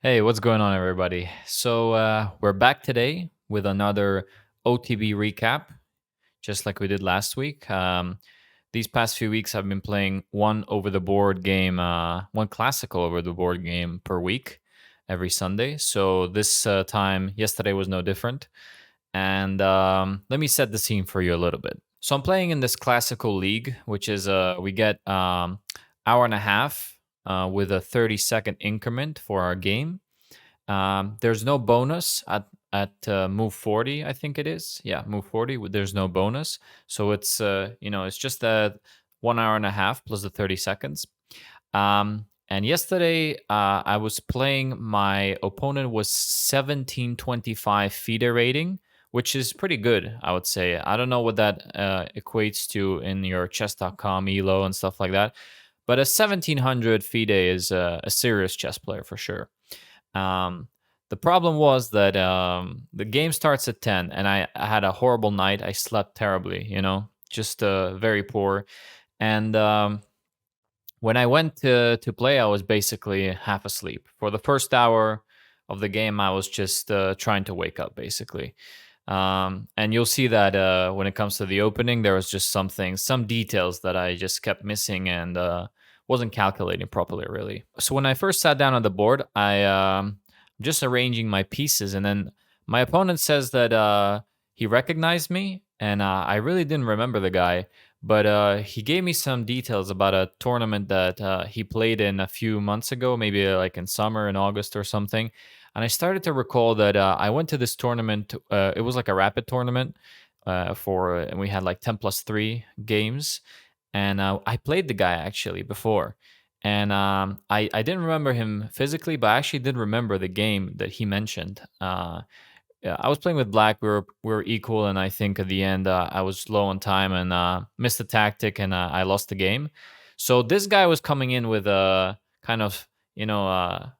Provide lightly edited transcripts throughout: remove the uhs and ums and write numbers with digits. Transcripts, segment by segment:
Hey, what's going on, everybody? So we're back today with another OTB recap, just like we did last week. These past few weeks, I've been playing one over the board game, one classical over the board game per week, every Sunday. So this time, yesterday was no different. And let me set the scene for you a little bit. So I'm playing in this classical league, which is we get hour and a half with a 30-second increment for our game. There's no bonus at move 40, I think it is. Yeah, move 40. There's no bonus, so it's just a 1 hour and a half plus the 30 seconds. And yesterday, I was playing. My opponent was 1725 FIDE rating, which is pretty good, I would say. I don't know what that equates to in your chess.com elo and stuff like that, but a 1700 FIDE is a serious chess player for sure. Um, the problem was that the game starts at 10, and I had a horrible night. I slept terribly, just very poor. And when I went to play, I was basically half asleep. For the first hour of the game, I was just trying to wake up, basically. And you'll see that when it comes to the opening, there was just some details that I just kept missing and wasn't calculating properly, really. So when I first sat down on the board, I just arranging my pieces, and then my opponent says that he recognized me, and I really didn't remember the guy. But he gave me some details about a tournament that he played in a few months ago, maybe like in summer, in August or something. And I started to recall that I went to this tournament. It was like a rapid tournament and we had like 10 plus 3 games. And I played the guy actually before. And I didn't remember him physically, but I actually did remember the game that he mentioned. Yeah, I was playing with black. We were equal, and I think at the end I was low on time and missed the tactic, and I lost the game. So this guy was coming in with a kind of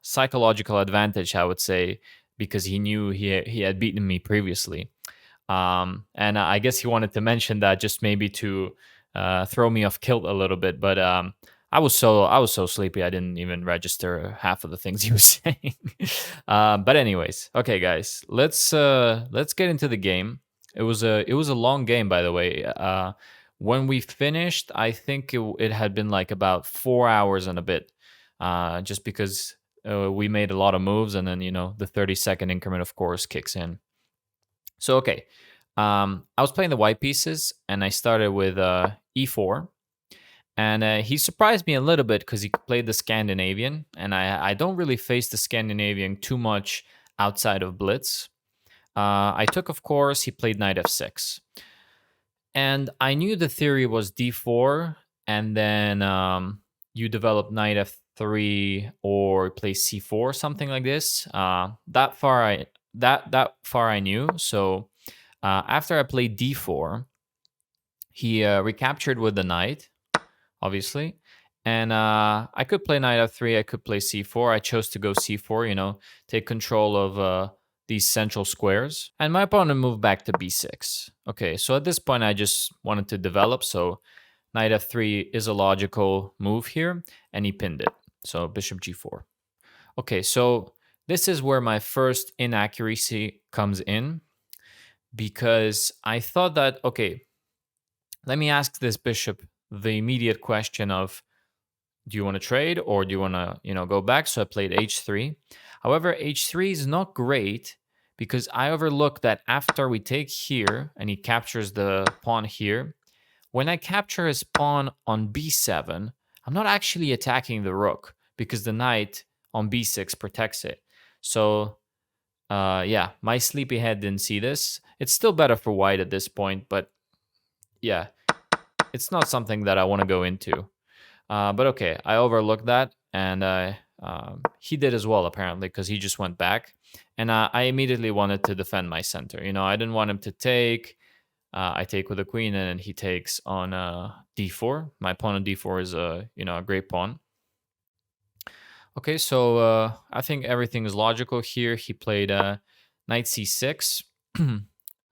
psychological advantage, I would say, because he knew he had beaten me previously. And I guess he wanted to mention that just maybe to throw me off kilt a little bit, but I was so sleepy I didn't even register half of the things he was saying. But anyways, okay, guys, let's get into the game. It was a long game, by the way. When we finished, I think it had been like about 4 hours and a bit, just because we made a lot of moves, and then the 30-second increment, of course, kicks in. So okay, I was playing the white pieces, and I started with e4, and he surprised me a little bit because he played the Scandinavian, and I don't really face the Scandinavian too much outside of blitz. I took, of course, he played knight f6, and I knew the theory was d4, and then you develop knight f3 or play c4, something like this. That far I knew. So after I played d4, he recaptured with the knight, obviously. And I could play knight f3, I could play c4. I chose to go c4, take control of these central squares. And my opponent moved back to b6. Okay, so at this point, I just wanted to develop. So knight f3 is a logical move here, and he pinned it. So bishop g4. Okay, so this is where my first inaccuracy comes in, because I thought that, okay, let me ask this bishop the immediate question of, do you want to trade or do you want to, go back? So I played h3. However, h3 is not great because I overlooked that after we take here and he captures the pawn here, when I capture his pawn on b7, I'm not actually attacking the rook because the knight on b6 protects it. So yeah, my sleepy head didn't see this. It's still better for white at this point, but yeah, it's not something that I want to go into. But okay, I overlooked that, and he did as well, apparently, because he just went back. And I immediately wanted to defend my center. I didn't want him to take. I take with the queen, and then he takes on d4. My pawn on d4 is a great pawn. Okay, so I think everything is logical here. He played knight c6,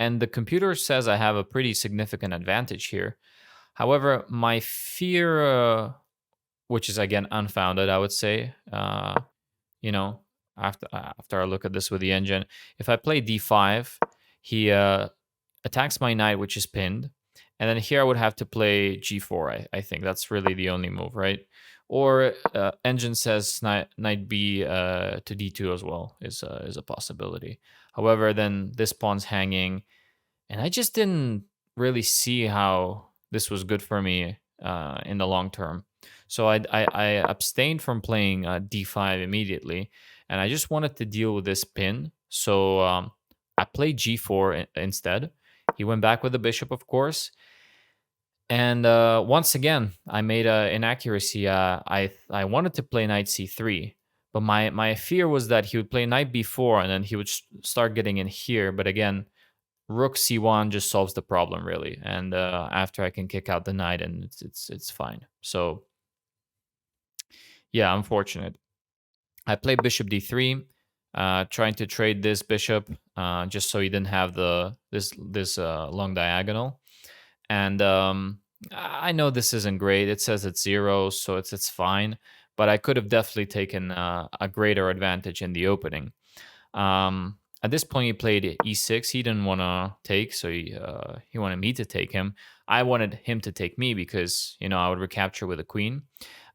and the computer says I have a pretty significant advantage here. However, my fear, which is again unfounded, I would say, you know, after I look at this with the engine. If I play d5, he attacks my knight, which is pinned. And then here I would have to play g4. I think that's really the only move, right? Or engine says knight b to d2 as well is a possibility. However, then this pawn's hanging, and I just didn't really see how this was good for me in the long term. So I abstained from playing d5 immediately, and I just wanted to deal with this pin. So I played g4 instead. He went back with the bishop, of course. And once again, I made an inaccuracy. I wanted to play knight c3, but my fear was that he would play knight b4, and then he would start getting in here. But again, rook c1 just solves the problem, really. And after I can kick out the knight, and it's fine. So yeah, unfortunate. I played bishop d3, trying to trade this bishop just so he didn't have this long diagonal. And I know this isn't great. It says it's 0, so it's fine. But I could have definitely taken a greater advantage in the opening. At this point, he played e6. He didn't want to take, so he wanted me to take him. I wanted him to take me because, I would recapture with a queen.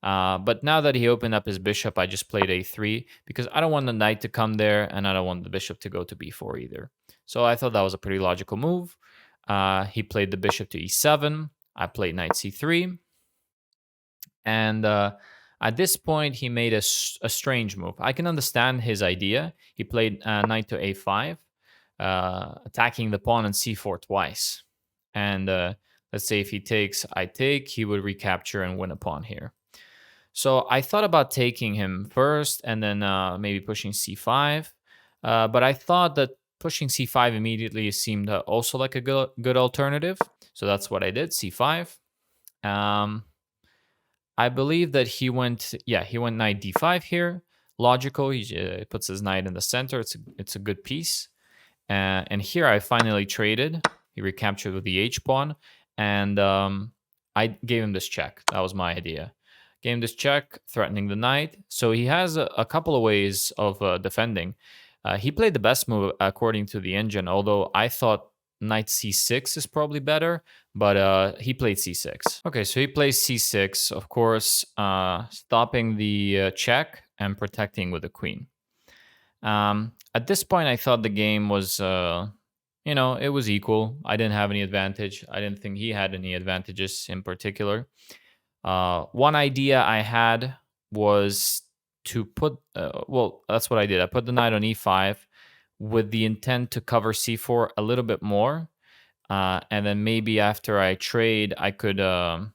But now that he opened up his bishop, I just played a3 because I don't want the knight to come there, and I don't want the bishop to go to b4 either. So I thought that was a pretty logical move. He played the bishop to e7. I played knight c3. And at this point, he made a strange move. I can understand his idea. He played knight to a5, attacking the pawn on c4 twice. And let's say if he takes, I take, he would recapture and win a pawn here. So I thought about taking him first and then maybe pushing c5. But I thought that pushing c5 immediately seemed also like a good alternative. So that's what I did, c5. I believe that he went knight d5 here. Logical, he puts his knight in the center. It's a good piece. And here I finally traded. He recaptured with the h-pawn. And I gave him this check. That was my idea. Gave him this check, threatening the knight. So he has a couple of ways of defending. He played the best move according to the engine, although I thought knight c6 is probably better, but he played c6. Okay, so he plays c6, of course, stopping the check and protecting with the queen. At this point, I thought the game was, it was equal. I didn't have any advantage. I didn't think he had any advantages in particular. One idea I had was to put, that's what I did. I put the knight on e5 with the intent to cover c4 a little bit more. And then maybe after I trade, I could, or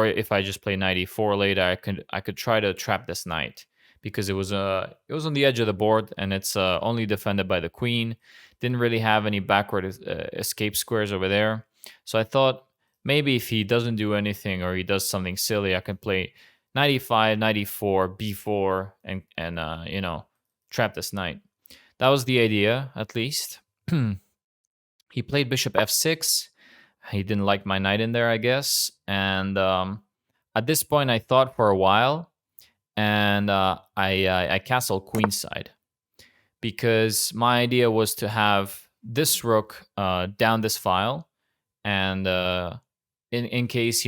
if I just play knight e4 later, I could try to trap this knight because it was on the edge of the board and it's only defended by the queen. Didn't really have any backward escape squares over there. So I thought maybe if he doesn't do anything or he does something silly, I can play knight e5, knight e4, b4, and trap this knight. That was the idea, at least. He played bishop f6. He didn't like my knight in there, I guess. And at this point, I thought for a while, and I castled queenside because my idea was to have this rook down this file, and in case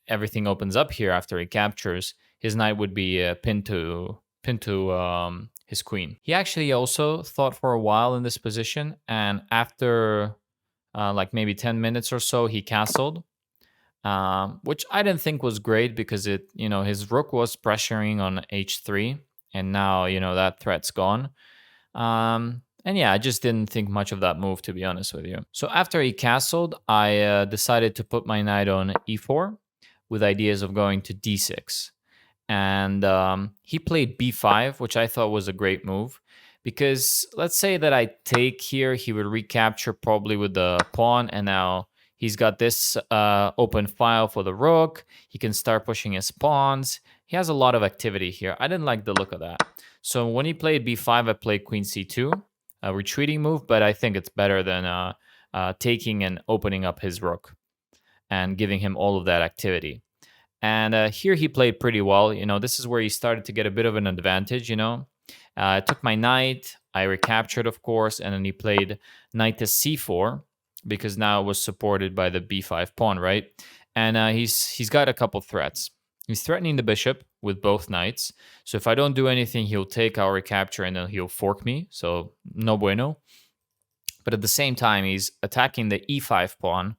everything opens up here after he captures, his knight would be pinned to his queen. He actually also thought for a while in this position, and after like maybe 10 minutes or so, he castled, which I didn't think was great because his rook was pressuring on h3, and now that threat's gone. And yeah, I just didn't think much of that move, to be honest with you. So after he castled, I decided to put my knight on e4 with ideas of going to d6. And he played b5, which I thought was a great move. Because let's say that I take here, he would recapture probably with the pawn. And now he's got this open file for the rook. He can start pushing his pawns. He has a lot of activity here. I didn't like the look of that. So when he played b5, I played queen c2. A retreating move, but I think it's better than taking and opening up his rook and giving him all of that activity. And here he played pretty well. This is where he started to get a bit of an advantage. I took my knight, I recaptured, of course, and then he played knight to c4 because now it was supported by the b5 pawn, right? And he's got a couple threats. He's threatening the bishop with both knights. So if I don't do anything, he'll take our recapture and then he'll fork me. So no bueno. But at the same time, he's attacking the e5 pawn,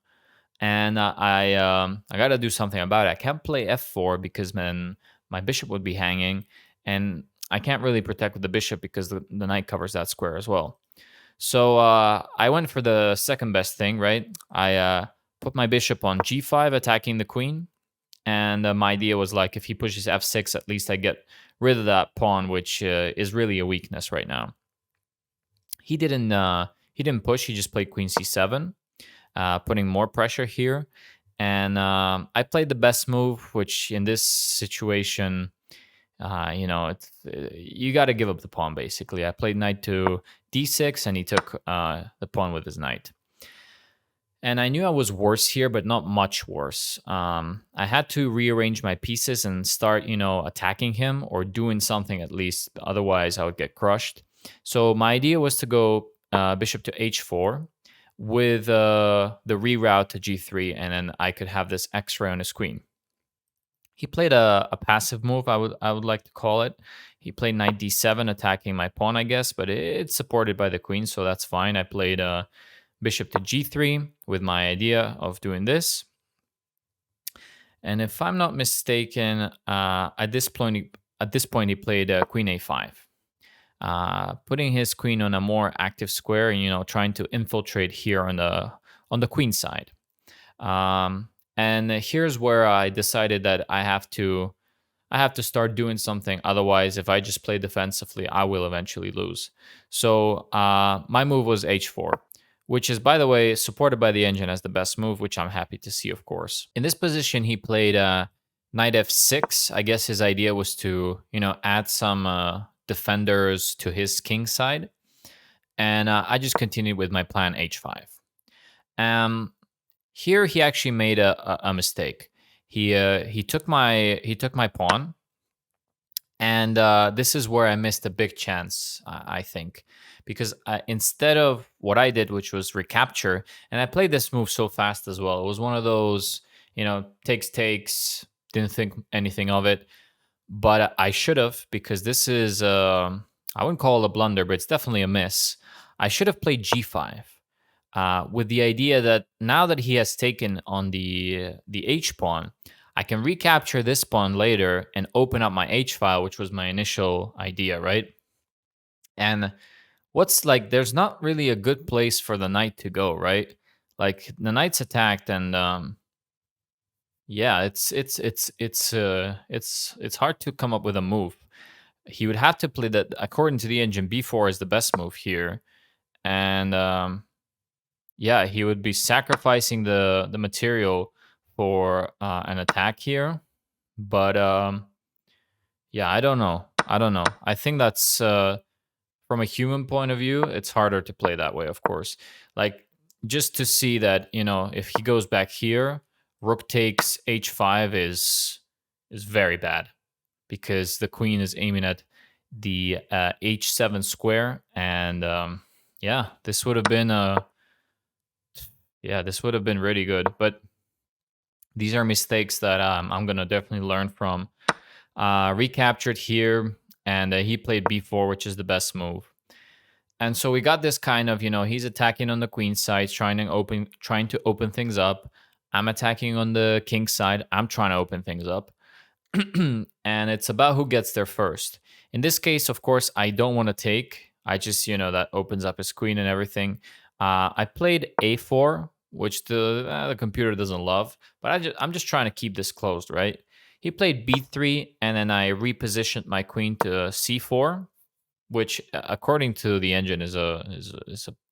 and I got to do something about it. I can't play f4 because then my bishop would be hanging, and I can't really protect with the bishop because the knight covers that square as well. So I went for the second best thing, right? I put my bishop on g5, attacking the queen, and my idea was like, if he pushes f6, at least I get rid of that pawn, which is really a weakness right now. He didn't push. He just played queen c7, putting more pressure here. And I played the best move, which in this situation, you got to give up the pawn, basically. I played knight to d6, and he took the pawn with his knight. And I knew I was worse here, but not much worse. I had to rearrange my pieces and start, attacking him or doing something at least. Otherwise, I would get crushed. So my idea was to go bishop to h4 with the reroute to g3, and then I could have this x-ray on his queen. He played a passive move, I would like to call it. He played knight d7, attacking my pawn, I guess, but it's supported by the queen, so that's fine. I played bishop to g3 with my idea of doing this. And if I'm not mistaken, at this point he played queen a5. Putting his queen on a more active square and trying to infiltrate here on the queen side. And here's where I decided that I have to start doing something. Otherwise, if I just play defensively, I will eventually lose. So my move was h4, which is, by the way, supported by the engine as the best move, which I'm happy to see, of course. In this position, he played knight f6. I guess his idea was to add some defenders to his king side, and I just continued with my plan h5. Here he actually made a mistake. He took my pawn, and this is where I missed a big chance, I think, because instead of what I did, which was recapture, and I played this move so fast as well. It was one of those takes, didn't think anything of it. But I should have, because this is, I wouldn't call it a blunder, but it's definitely a miss. I should have played g5 with the idea that now that he has taken on the h pawn, I can recapture this pawn later and open up my h file, which was my initial idea, right? And there's not really a good place for the knight to go, right? Like, the knight's attacked, and yeah, it's hard to come up with a move. He would have to play that, according to the engine, b4 is the best move here, and yeah, he would be sacrificing the material for an attack here. But yeah, I don't know. I think that's from a human point of view, it's harder to play that way, of course. Like, just to see that if he goes back here, rook takes h5 is very bad, because the queen is aiming at the h7 square, and yeah, this would have been really good. But these are mistakes that I'm gonna definitely learn from. Recaptured here, and he played b4, which is the best move. And so we got this kind of, he's attacking on the queen side, trying to open things up. I'm attacking on the king side. I'm trying to open things up. And it's about who gets there first. In this case, of course, I don't want to take. I just, that opens up his queen and everything. I played a4, which the computer doesn't love. But I'm just trying to keep this closed, right? He played b3, and then I repositioned my queen to c4, which, according to the engine, is a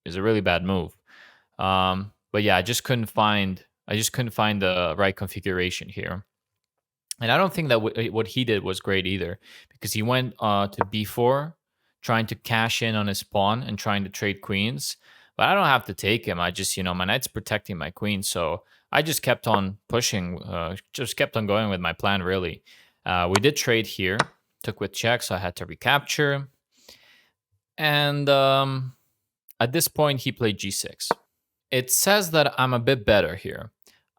really bad move. But yeah, I just couldn't find the right configuration here. And I don't think that what he did was great either, because he went to b4, trying to cash in on his pawn and trying to trade queens. But I don't have to take him. I just, my knight's protecting my queen, so I just kept on pushing, just kept on going with my plan, really. We did trade here, took with check, so I had to recapture. And at this point, he played g6. It says that I'm a bit better here.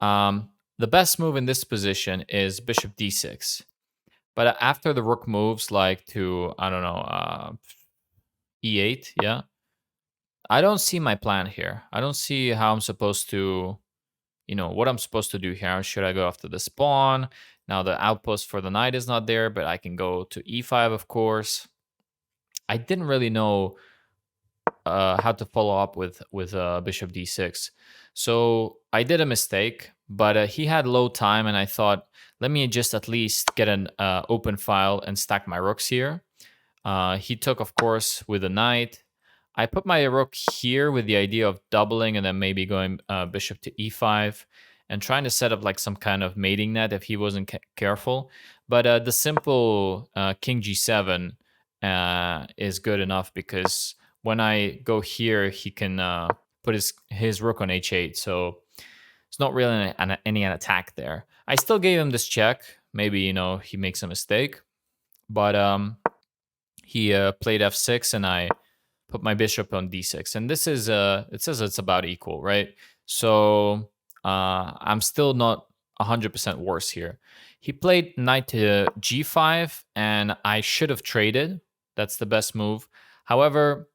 The best move in this position is bishop d6. But after the rook moves, like to, I don't know, e8, yeah, I don't see my plan here. I don't see how I'm supposed to, what I'm supposed to do here. Should I go after the pawn? Now the outpost for the knight is not there, but I can go to e5, of course. I didn't really know how to follow up with bishop d6. So I did a mistake, but he had low time, and I thought, let me just at least get an open file and stack my rooks here. He took, of course, with a knight. I put my rook here with the idea of doubling and then maybe going bishop to e5 and trying to set up like some kind of mating net if he wasn't careful. But the simple king g7 is good enough, because when I go here, he can put his rook on h8. So it's not really any attack there. I still gave him this check. Maybe, he makes a mistake. But he played f6, and I put my bishop on d6. And this is, it says it's about equal, right? So I'm still not 100% worse here. He played knight to g5, and I should have traded. That's the best move. However,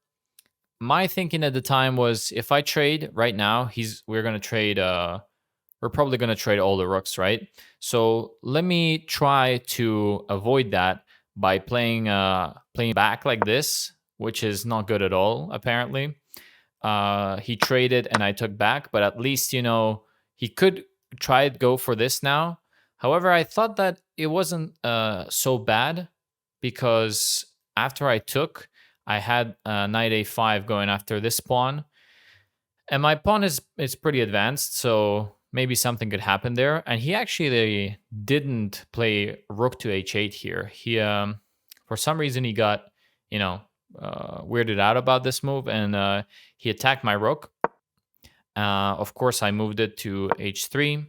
my thinking at the time was, if I trade right now, we're going to trade, we're probably going to trade all the rooks, right? So let me try to avoid that by playing back like this, which is not good at all, apparently. He traded and I took back, but at least, he could try to go for this now. However, I thought that it wasn't so bad, because after I took, I had knight a5 going after this pawn. And my pawn is pretty advanced, so maybe something could happen there. And he actually didn't play rook to h8 here. He, for some reason, he got, weirded out about this move, and he attacked my rook. Of course, I moved it to h3,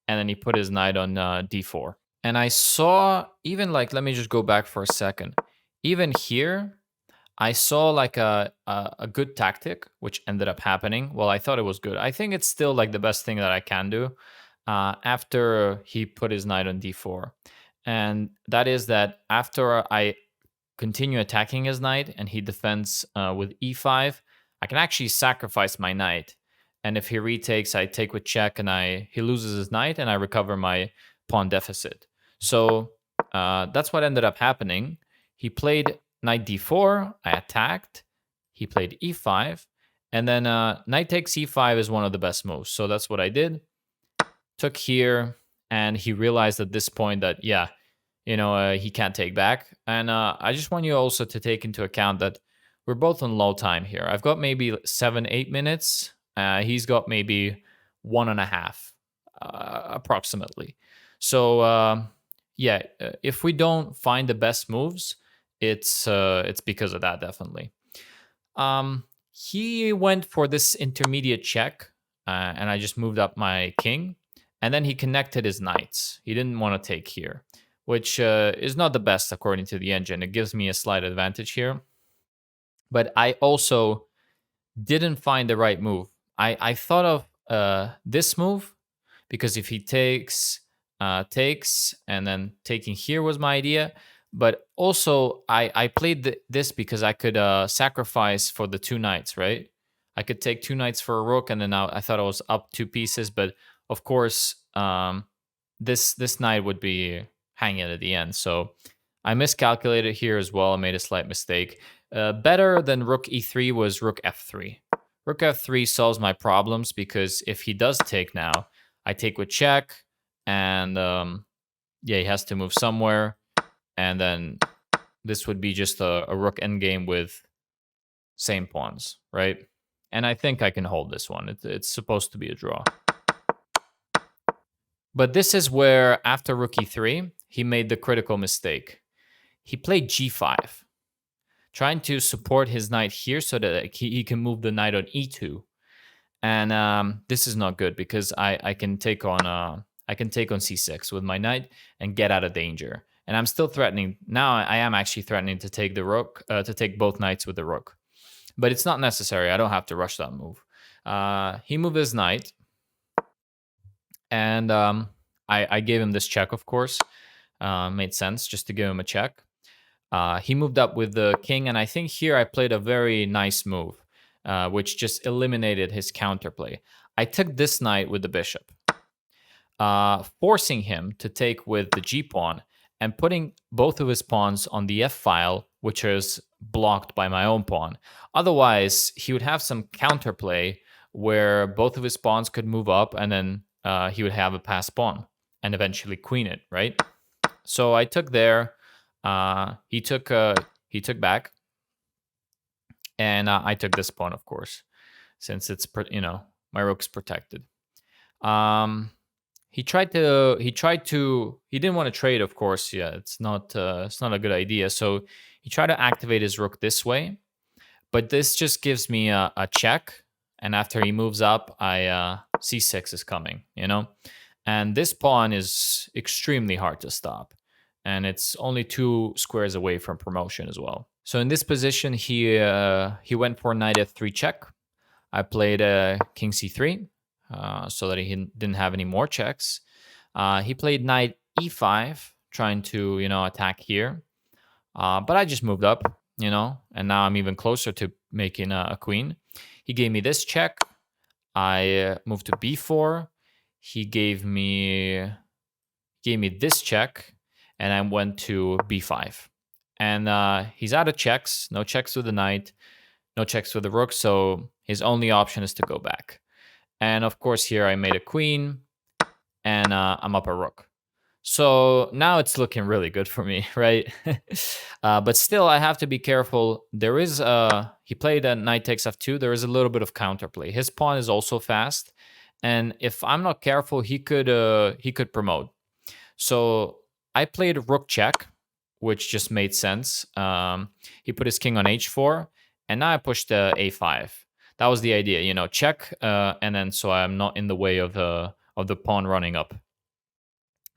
and then he put his knight on d4. And I saw, even like, let me just go back for a second. Even here, I saw like a good tactic, which ended up happening. Well, I thought it was good. I think it's still like the best thing that I can do after he put his knight on d4. And that is that after I continue attacking his knight and he defends with e5, I can actually sacrifice my knight. And if he retakes, I take with check, and he loses his knight, and I recover my pawn deficit. So that's what ended up happening. He played knight d4, I attacked, he played e5, and then knight takes e5 is one of the best moves. So that's what I did. Took here, and he realized at this point that, he can't take back. And I just want you also to take into account that we're both on low time here. I've got maybe 7-8 minutes. He's got maybe 1.5, approximately. So, if we don't find the best moves, it's because of that, definitely. He went for this intermediate check, and I just moved up my king, and then he connected his knights. He didn't want to take here, which is not the best according to the engine. It gives me a slight advantage here, but I also didn't find the right move. I thought of this move, because if he takes, and then taking here was my idea. But also, I played this because I could sacrifice for the 2 knights, right? I could take 2 knights for a rook, and then I thought I was up 2 pieces. But of course, this knight would be hanging at the end. So I miscalculated here as well. I made a slight mistake. Better than rook e3 was rook f3. Rook f3 solves my problems, because if he does take now, I take with check, and he has to move somewhere. And then this would be just a rook endgame with same pawns, right? And I think I can hold this one. It's supposed to be a draw. But this is where, after rook e3, he made the critical mistake. He played g5, trying to support his knight here so that he can move the knight on e2. And this is not good because I can take on c6 with my knight and get out of danger. And I'm still threatening now. I am actually threatening to take the rook, to take both knights with the rook, but it's not necessary. I don't have to rush that move. He moved his knight, and I gave him this check, of course. Made sense just to give him a check. He moved up with the king, and I think here I played a very nice move, which just eliminated his counterplay. I took this knight with the bishop, forcing him to take with the g-pawn and putting both of his pawns on the f-file, which is blocked by my own pawn. Otherwise, he would have some counterplay where both of his pawns could move up, and then he would have a passed pawn and eventually queen it, right? So I took there. He took back, and I took this pawn, of course, since it's my rook's protected. He didn't want to trade, of course. Yeah, it's not a good idea. So he tried to activate his rook this way, but this just gives me a check. And after he moves up, c6 is coming, and this pawn is extremely hard to stop. And it's only 2 squares away from promotion as well. So in this position, he went for knight f3 check. I played king c3 so that he didn't have any more checks. He played knight e5, trying to attack here. But I just moved up, and now I'm even closer to making a queen. He gave me this check. I moved to b4. He gave me this check. And I went to b5. And he's out of checks. No checks with the knight. No checks with the rook. So his only option is to go back. And of course, here I made a queen. And I'm up a rook. So now it's looking really good for me, right? But still, I have to be careful. There is he played a knight takes f2. There is a little bit of counterplay. His pawn is also fast. And if I'm not careful, he could promote. So I played rook check, which just made sense. He put his king on h4, and now I pushed a5. That was the idea, check, and then so I'm not in the way of the pawn running up.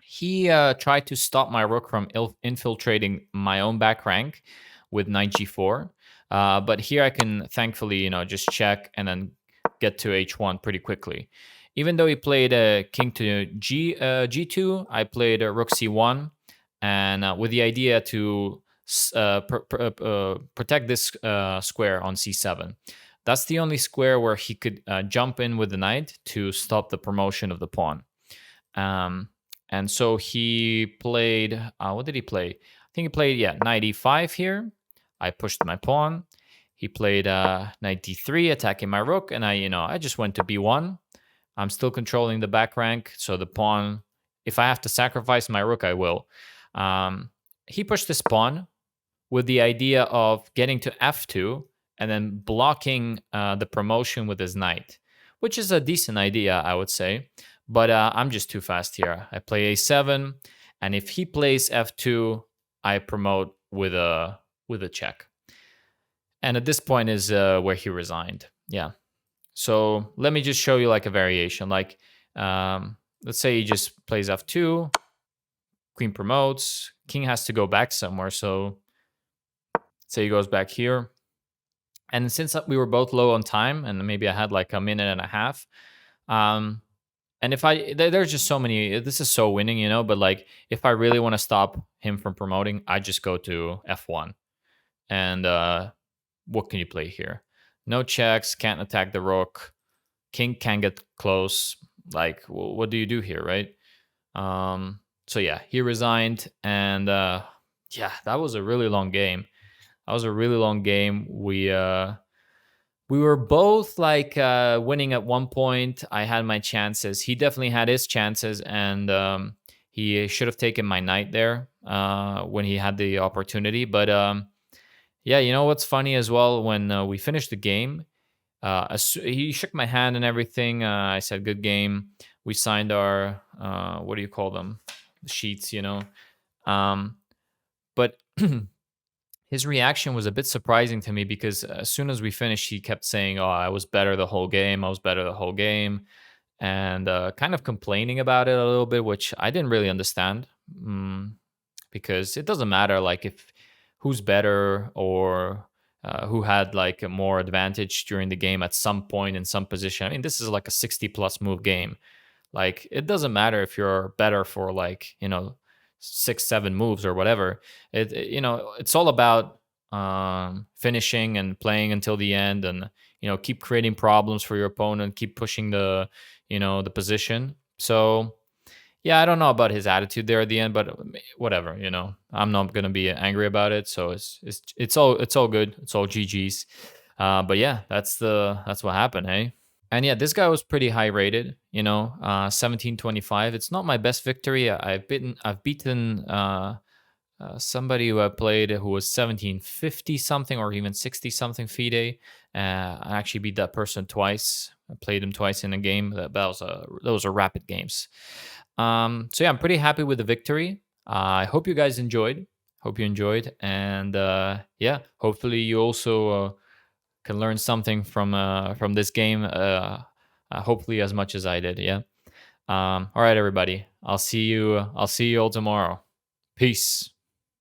He tried to stop my rook from infiltrating my own back rank with knight g4, but here I can thankfully, just check and then get to h1 pretty quickly. Even though he played king to g2, I played rook c1, and with the idea to protect this square on c7. That's the only square where he could jump in with the knight to stop the promotion of the pawn. And so he played, what did he play? I think he played, knight e5 here. I pushed my pawn. He played knight d3, attacking my rook, and I just went to b1. I'm still controlling the back rank, so the pawn, if I have to sacrifice my rook, I will. He pushed this pawn with the idea of getting to f2 and then blocking the promotion with his knight, which is a decent idea, I would say. But I'm just too fast here. I play a7, and if he plays f2, I promote with a check. And at this point is where he resigned. Yeah. So let me just show you like a variation. Like, let's say he just plays f2, queen promotes, king has to go back somewhere. So say he goes back here. And since we were both low on time, and maybe I had like a minute and a half, and if there's just so many, this is so winning, but like if I really want to stop him from promoting, I just go to f1. And what can you play here? No checks, can't attack the rook. King can get close. Like, what do you do here, right? So yeah, he resigned, and that was a really long game. We were both like winning at one point. I had my chances. He definitely had his chances, and he should have taken my knight there when he had the opportunity. But what's funny as well, when we finished the game, he shook my hand and everything. I said, good game. We signed our, what do you call them? Sheets, But his reaction was a bit surprising to me because as soon as we finished, he kept saying, "Oh, I was better the whole game. I was better the whole game," and kind of complaining about it a little bit, which I didn't really understand. Because it doesn't matter like if who's better or who had like a more advantage during the game at some point in some position. I mean, this is like a 60 plus move game. Like it doesn't matter if you're better for like, 6, 7 moves or whatever. It's all about finishing and playing until the end, and keep creating problems for your opponent, keep pushing the position. So yeah, I don't know about his attitude there at the end, but whatever, I'm not gonna be angry about it. So it's all good. It's all GG's. But yeah, that's what happened, hey. And yeah, this guy was pretty high rated. 1725. It's not my best victory. I've beaten somebody who I played who was 1750 something or even 60 something FIDE. I actually beat that person twice. I played him twice in a game. Those are rapid games. So yeah, I'm pretty happy with the victory. I hope you guys enjoyed. Hope you enjoyed, and yeah, hopefully you also can learn something from this game. Hopefully as much as I did. Yeah. All right, everybody. I'll see you all tomorrow. Peace.